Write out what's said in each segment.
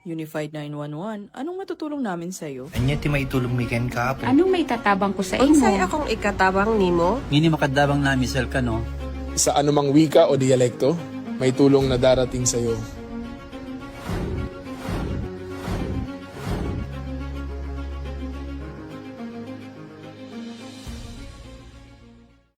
Unified 911, anong matutulong namin sa'yo? Anya ti maitulong mi ken kahapon. Anong may tatabang ko sa imo? Unsay akong ikatabang nimo? Ngini makadabang na misal ka no? Sa anumang wika o dialekto, may tulong na darating sa iyo.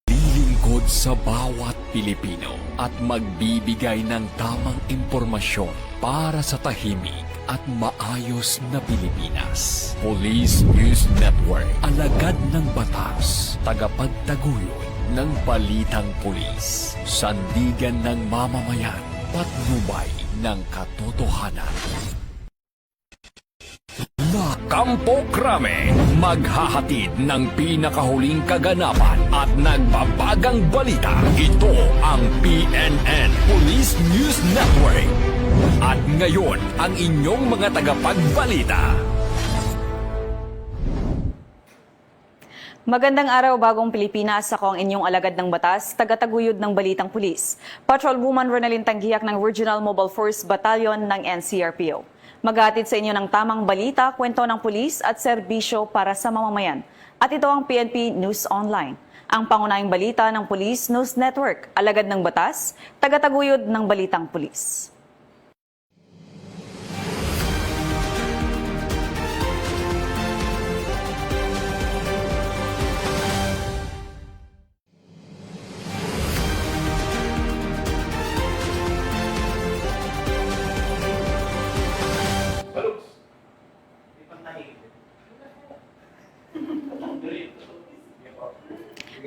Lilingkod sa bawat Pilipino at magbibigay ng tamang impormasyon para sa tahimik at maayos na Pilipinas. Police News Network, alagad ng batas, tagapagtaguyod ng balitang pulis, sandigan ng mamamayan, patnubay ng katotohanan. La Campo Crame, maghahatid ng pinakahuling kaganapan at nagbabagang balita. Ito ang PNN Police News Network. At ngayon, ang inyong mga tagapagbalita. Magandang araw, bagong Pilipinas. Ako ang inyong alagad ng batas, tagataguyod ng Balitang Pulis. Patrolwoman Ronalyn Tanggiak ng Regional Mobile Force Battalion ng NCRPO. Maghatid sa inyo ng tamang balita, kwento ng pulis at serbisyo para sa mamamayan. At ito ang PNP News Online, ang pangunahing balita ng Police News Network, alagad ng batas, tagataguyod ng Balitang Pulis.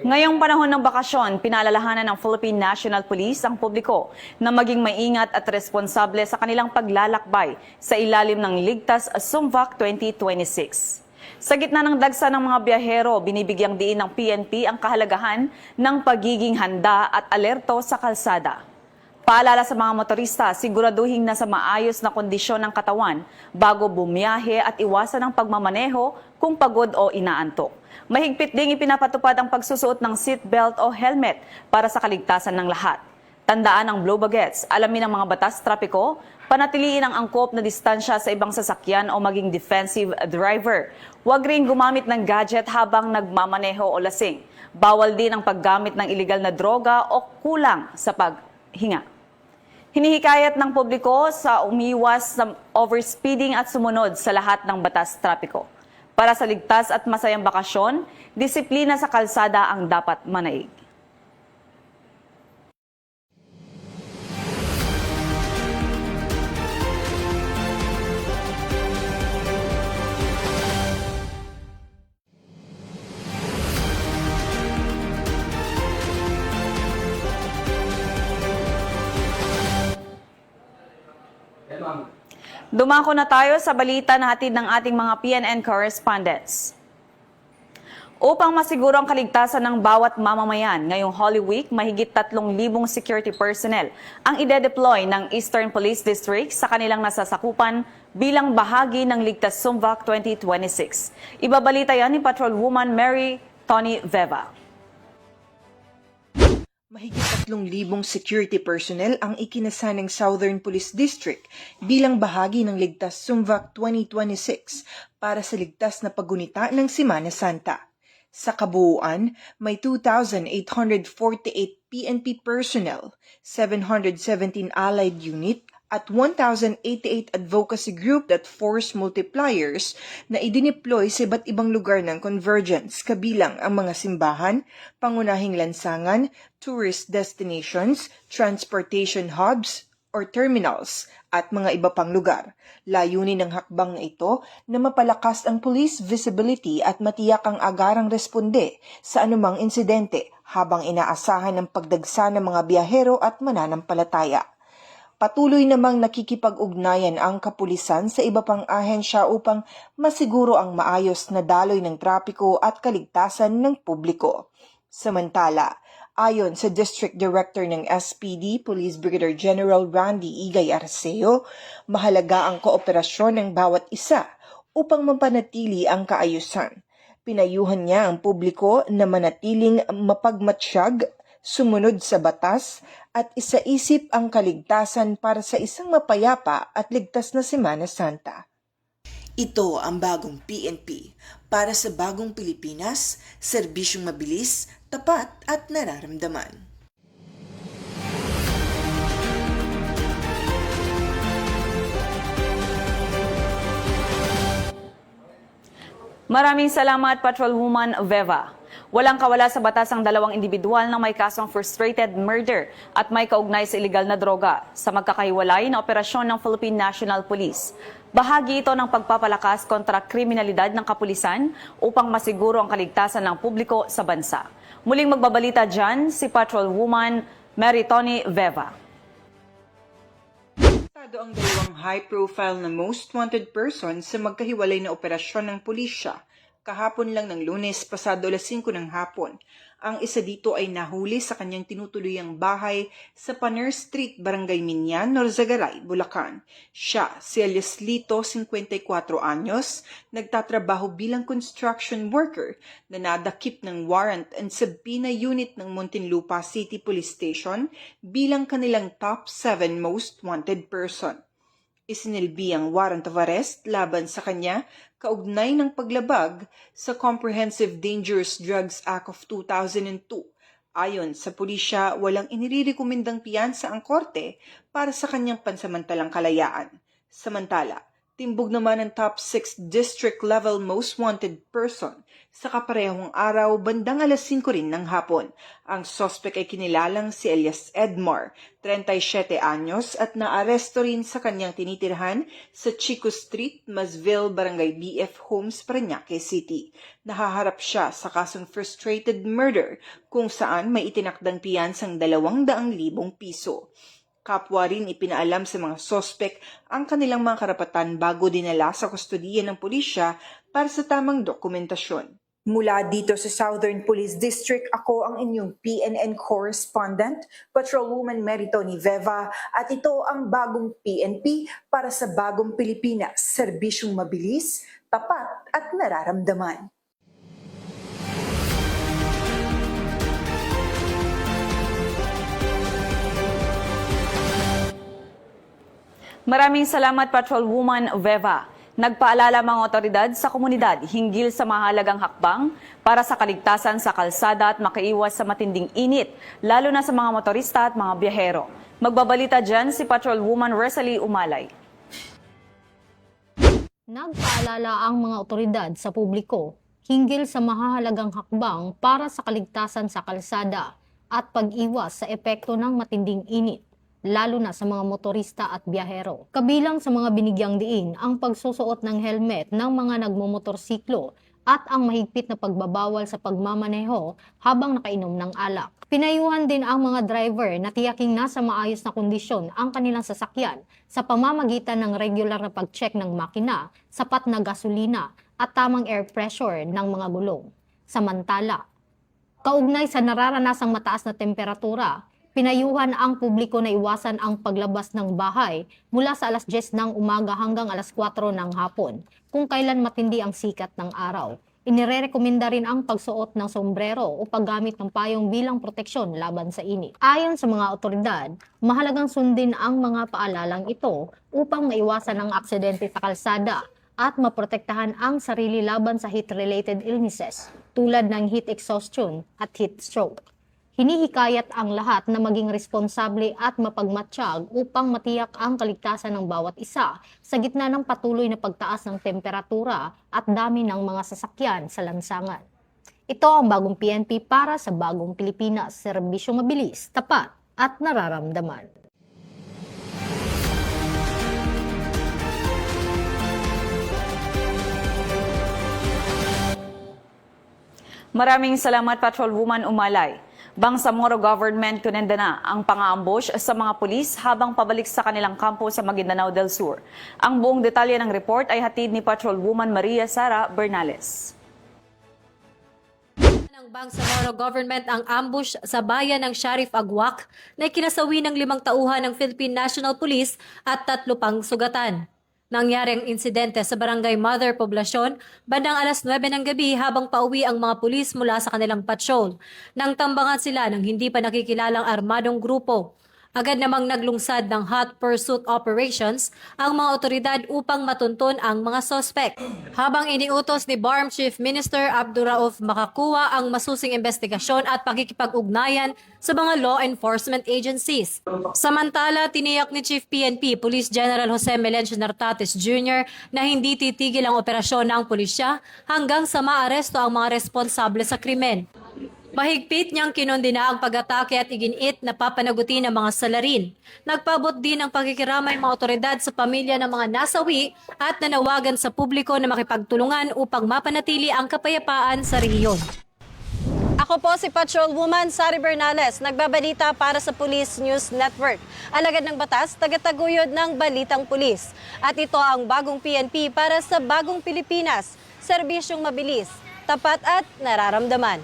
Ngayong panahon ng bakasyon, pinaalalahanan ng Philippine National Police ang publiko na maging maingat at responsable sa kanilang paglalakbay sa ilalim ng Ligtas Sumvac 2026. Sa gitna ng dagsa ng mga biyahero, binibigyang diin ng PNP ang kahalagahan ng pagiging handa at alerto sa kalsada. Paalala sa mga motorista, siguraduhin na sa maayos na kondisyon ng katawan bago bumiyahe at iwasan ang pagmamaneho kung pagod o inaantok. Mahigpit ding ipinapatupad ang pagsusuot ng seatbelt o helmet para sa kaligtasan ng lahat. Tandaan ang blow bagets, alamin ang mga batas trapiko, panatiliin ang angkop na distansya sa ibang sasakyan o maging defensive driver. Huwag rin gumamit ng gadget habang nagmamaneho o lasing. Bawal din ang paggamit ng iligal na droga o kulang sa paghinga. Hinihikayat ng publiko sa umiwas sa overspeeding at sumunod sa lahat ng batas trapiko. Para sa ligtas at masayang bakasyon, disiplina sa kalsada ang dapat manaig. Dumako na tayo sa balita na hatid ng ating mga PNN correspondents. Upang masiguro ang kaligtasan ng bawat mamamayan, ngayong Holy Week, mahigit 3,000 security personnel ang ide-deploy ng Eastern Police District sa kanilang nasasakupan bilang bahagi ng Ligtas Sumvac 2026. Ibabalita yan ni Patrolwoman Mary Tony Veva. Mahigit 3,000 security personnel ang ikinasa ng Southern Police District bilang bahagi ng Ligtas Sumvac 2026 para sa ligtas na paggunita ng Semana Santa. Sa kabuuan, may 2,848 PNP personnel, 717 allied unit, at 1,088 advocacy group that force multipliers na idineploy sa iba't ibang lugar ng convergence, kabilang ang mga simbahan, pangunahing lansangan, tourist destinations, transportation hubs or terminals, at mga iba pang lugar. Layunin ng hakbang na ito na mapalakas ang police visibility at matiyak ang agarang responde sa anumang insidente habang inaasahan ang pagdagsa ng mga biyahero at mananampalataya. Patuloy namang nakikipag-ugnayan ang kapulisan sa iba pang ahensya upang masiguro ang maayos na daloy ng trapiko at kaligtasan ng publiko. Samantala, ayon sa District Director ng SPD, Police Brigadier General Randy Igay Arceo, mahalaga ang kooperasyon ng bawat isa upang mapanatili ang kaayusan. Pinayuhan niya ang publiko na manatiling mapagmatsyag sumunod sa batas at isaisip ang kaligtasan para sa isang mapayapa at ligtas na Semana Santa. Ito ang bagong PNP para sa bagong Pilipinas, serbisyong mabilis, tapat at nararamdaman. Maraming salamat, Patrolwoman Veva. Walang kawala sa batas ang dalawang individual na may kasong frustrated murder at may kaugnay sa iligal na droga sa magkakahiwalay na operasyon ng Philippine National Police. Bahagi ito ng pagpapalakas kontra kriminalidad ng kapulisan upang masiguro ang kaligtasan ng publiko sa bansa. Muling magbabalita dyan si Patrolwoman Maritoni Veva. Ang dalawang high-profile na most wanted person sa magkahiwalay na operasyon ng pulisya kahapon lang ng Lunes pasado 5:00 ng hapon. Ang isa dito ay nahuli sa kanyang tinutuluyang bahay sa Paner Street, Barangay Minyan, Norzagaray, Bulacan. Siya, si Elias Lito, 54 anyos, nagtatrabaho bilang construction worker na nadakip ng warrant and subpoena unit ng Muntinlupa City Police Station bilang kanilang top 7 most wanted person. Isinilbi ang warrant of arrest laban sa kanya kaugnay ng paglabag sa Comprehensive Dangerous Drugs Act of 2002. Ayon sa pulisya, walang inirekomendang piyansa ang korte para sa kanyang pansamantalang kalayaan. Samantala, timbog naman ang top 6 district level most wanted person sa kaparehong araw bandang 5:00 rin ng hapon. Ang suspect ay kinilalang si Elias Edmar, 37 anyos at naaresto rin sa kanyang tinitirhan sa Chico Street, Masville, Barangay BF Homes, Parañaque City. Nahaharap siya sa kasong frustrated murder kung saan may itinakdang piyansang 200,000 piso. Kapwa rin ipinaalam sa mga sospek ang kanilang mga karapatan bago dinala sa kustodiya ng pulisya para sa tamang dokumentasyon. Mula dito sa Southern Police District, ako ang inyong PNN correspondent, Patrolwoman Maritoni Veva, at ito ang bagong PNP para sa bagong Pilipinas, serbisyong mabilis, tapat at nararamdaman. Maraming salamat, Patrolwoman Veva. Nagpaalala mga otoridad sa komunidad hinggil sa mahalagang hakbang para sa kaligtasan sa kalsada at makaiwas sa matinding init, lalo na sa mga motorista at mga biyahero. Magbabalita dyan si Patrolwoman Rosalie Umalay. Nagpaalala ang mga otoridad sa publiko hinggil sa mahahalagang hakbang para sa kaligtasan sa kalsada at pag-iwas sa epekto ng matinding init, lalo na sa mga motorista at biyahero. Kabilang sa mga binigyang diin ang pagsusuot ng helmet ng mga nagmumotorsiklo at ang mahigpit na pagbabawal sa pagmamaneho habang nakainom ng alak. Pinayuhan din ang mga driver na tiyaking nasa maayos na kondisyon ang kanilang sasakyan sa pamamagitan ng regular na pag-check ng makina, sapat na gasolina at tamang air pressure ng mga gulong. Samantala, kaugnay sa nararanasang mataas na temperatura, pinayuhan ang publiko na iwasan ang paglabas ng bahay mula sa 10:00 ng umaga hanggang 4:00 ng hapon kung kailan matindi ang sikat ng araw. Inirekomenda rin ang pagsuot ng sombrero o paggamit ng payong bilang proteksyon laban sa init. Ayon sa mga otoridad, mahalagang sundin ang mga paalalang ito upang maiwasan ang aksidente sa kalsada at maprotektahan ang sarili laban sa heat-related illnesses tulad ng heat exhaustion at heat stroke. Hinihikayat ang lahat na maging responsable at mapagmatsyag upang matiyak ang kaligtasan ng bawat isa sa gitna ng patuloy na pagtaas ng temperatura at dami ng mga sasakyan sa lansangan. Ito ang bagong PNP para sa bagong Pilipinas, serbisyong mabilis, tapat at nararamdaman. Maraming salamat, Patrolwoman Umalay. Bangsamoro Government kinenda na ang pang-aambush sa mga pulis habang pabalik sa kanilang kampo sa Maguindanao del Sur. Ang buong detalye ng report ay hatid ni Patrolwoman Maria Sara Bernales. Ng Bangsamoro Government ang ambush sa bayan ng Sharif Agwak na kinasawi ng 5 tauhan ng Philippine National Police at 3 pang sugatan. Nangyari ang insidente sa Barangay Mother Poblacion bandang alas 9 ng gabi habang pauwi ang mga pulis mula sa kanilang patrol. Nang tambangan sila ng hindi pa nakikilalang armadong grupo. Agad namang naglungsad ng hot pursuit operations ang mga otoridad upang matunton ang mga sospek. Habang iniutos ni BARM Chief Minister Abdurauf makakuha ang masusing investigasyon at pakikipag-ugnayan sa mga law enforcement agencies. Samantala, tiniyak ni Chief PNP Police General Jose Melencio Nartates Jr. na hindi titigil ang operasyon ng pulisya hanggang sa maaresto ang mga responsable sa krimen. Mahigpit niyang kinondena ang pag-atake at iginit na papanagutin ng mga salarin. Nagpabot din ng pakikiramay mga otoridad sa pamilya ng mga nasawi at nanawagan sa publiko na makipagtulungan upang mapanatili ang kapayapaan sa rehiyon. Ako po si Patrolwoman Sari Bernales, nagbabalita para sa Police News Network. Alagad ng batas, tagataguyod ng Balitang Pulis. At ito ang bagong PNP para sa bagong Pilipinas. Serbisyong mabilis, tapat at nararamdaman.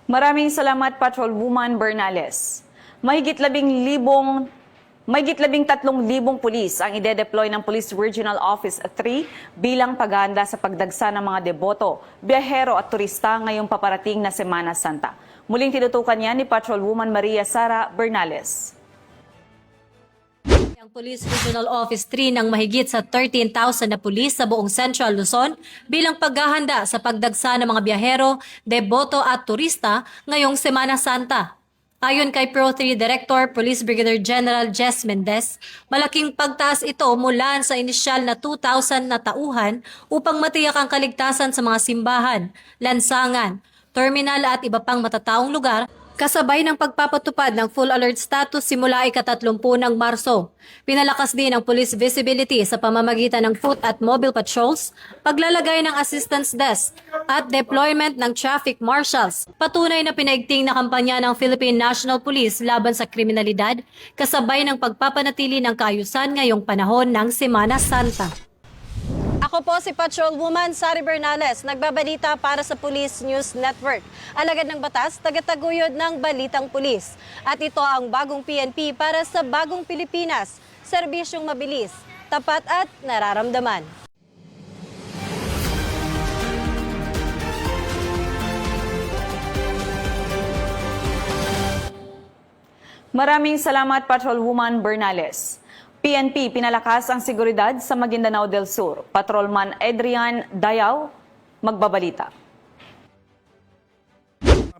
Maraming salamat, Patrolwoman Bernales. Mahigit 13,000 pulis ang ide-deploy ng Police Regional Office 3 bilang paghahanda sa pagdagsa ng mga deboto, biyahero at turista ngayong paparating na Semana Santa. Muling tinutukan niya ni Patrolwoman Maria Sara Bernales. Ang Police Regional Office 3 ng mahigit sa 13,000 na pulis sa buong Central Luzon bilang paghahanda sa pagdagsa ng mga biyahero, deboto at turista ngayong Semana Santa. Ayon kay Pro 3 Director Police Brigadier General Jess Mendez, malaking pagtaas ito mula sa inisyal na 2,000 na tauhan upang matiyak ang kaligtasan sa mga simbahan, lansangan, terminal at iba pang matataong lugar, kasabay ng pagpapatupad ng full alert status simula ika-30 ng Marso. Pinalakas din ang police visibility sa pamamagitan ng foot at mobile patrols, paglalagay ng assistance desk, at deployment ng traffic marshals. Patunay na pinaigting na kampanya ng Philippine National Police laban sa kriminalidad, kasabay ng pagpapanatili ng kaayusan ngayong panahon ng Semana Santa. Ako po si Patrolwoman Sari Bernales, nagbabalita para sa Police News Network. Alagad ng batas, tagataguyod ng Balitang Pulis. At ito ang bagong PNP para sa bagong Pilipinas. Serbisyong mabilis, tapat at nararamdaman. Maraming salamat, Patrolwoman Bernales. PNP pinalakas ang seguridad sa Maguindanao del Sur. Patrolman Adrian Dayaw, magbabalita.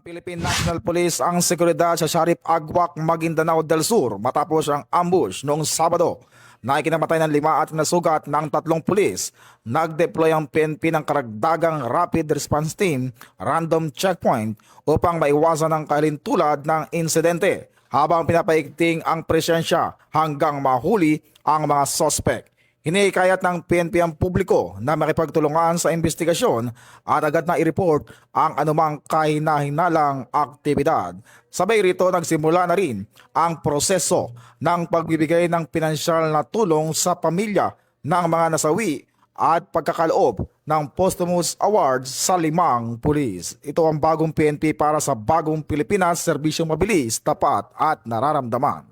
Philippine National Police ang seguridad sa Sharif Agwak, Maguindanao del Sur matapos ang ambush noong Sabado na ikinamatay ng 5 at nasugat ng 3 pulis. Nag-deploy ang PNP ng karagdagang Rapid Response Team, Random Checkpoint upang maiwasan ang kalintulad ng insidente habang pinapaigting ang presensya hanggang mahuli ang mga sospek. Hinihikayat ng PNP ang publiko na makipagtulungan sa investigasyon at agad na i-report ang anumang kahina-hinalang aktibidad. Sabay rito nagsimula na rin ang proseso ng pagbibigay ng pinansyal na tulong sa pamilya ng mga nasawi at pagkakaloob ng posthumous awards sa 5 pulis. Ito ang bagong PNP para sa bagong Pilipinas, serbisyong mabilis, tapat at nararamdaman.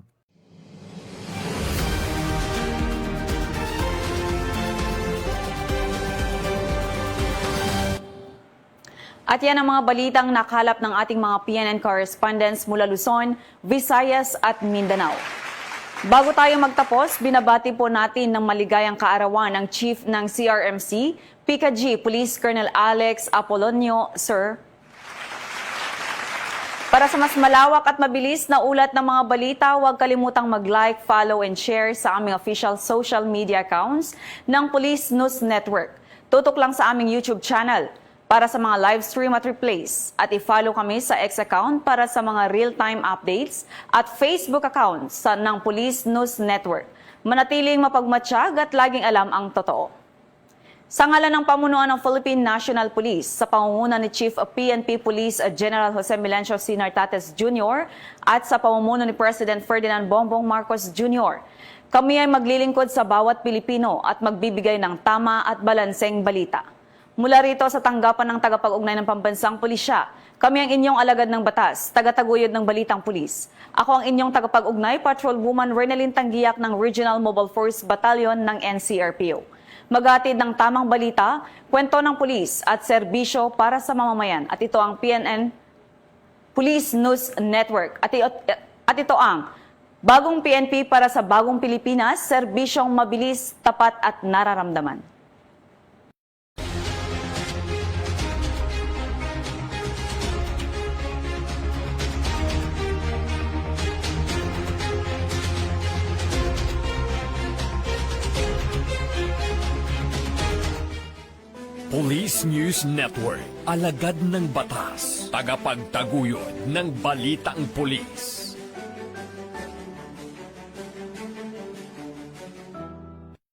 At yan ang mga balitang nakalap ng ating mga PNN correspondents mula Luzon, Visayas at Mindanao. Bago tayo magtapos, binabati po natin ng maligayang kaarawan ng Chief ng CRMC, PICA-G Police Colonel Alex Apolonio, Sir. Para sa mas malawak at mabilis na ulat ng mga balita, huwag kalimutang mag-like, follow and share sa aming official social media accounts ng Police News Network. Tutok lang sa aming YouTube channel para sa mga live stream at replays. At i-follow kami sa X account para sa mga real-time updates at Facebook account ng Police News Network. Manatiling mapagmatsyag at laging alam ang totoo. Sa ngalan ng pamunuan ng Philippine National Police, sa pangunguna ni Chief of PNP Police General Jose Melencio C. Nartates Jr. at sa pamumuno ni President Ferdinand Bongbong Marcos Jr., kami ay maglilingkod sa bawat Pilipino at magbibigay ng tama at balanseng balita. Mula rito sa tanggapan ng tagapag-ugnay ng Pambansang Pulisya, kami ang inyong alagad ng batas, tagataguyod ng Balitang Pulis. Ako ang inyong tagapag-ugnay, Patrolwoman Renalyn Tanggiak ng Regional Mobile Force Battalion ng NCRPO. Maghatid ng tamang balita, kwento ng pulis at serbisyo para sa mamamayan. At ito ang PNN Police News Network. At ito ang bagong PNP para sa bagong Pilipinas, serbisyong mabilis, tapat at nararamdaman. Police News Network, alagad ng batas, tagapagtaguyod ng balitang pulis.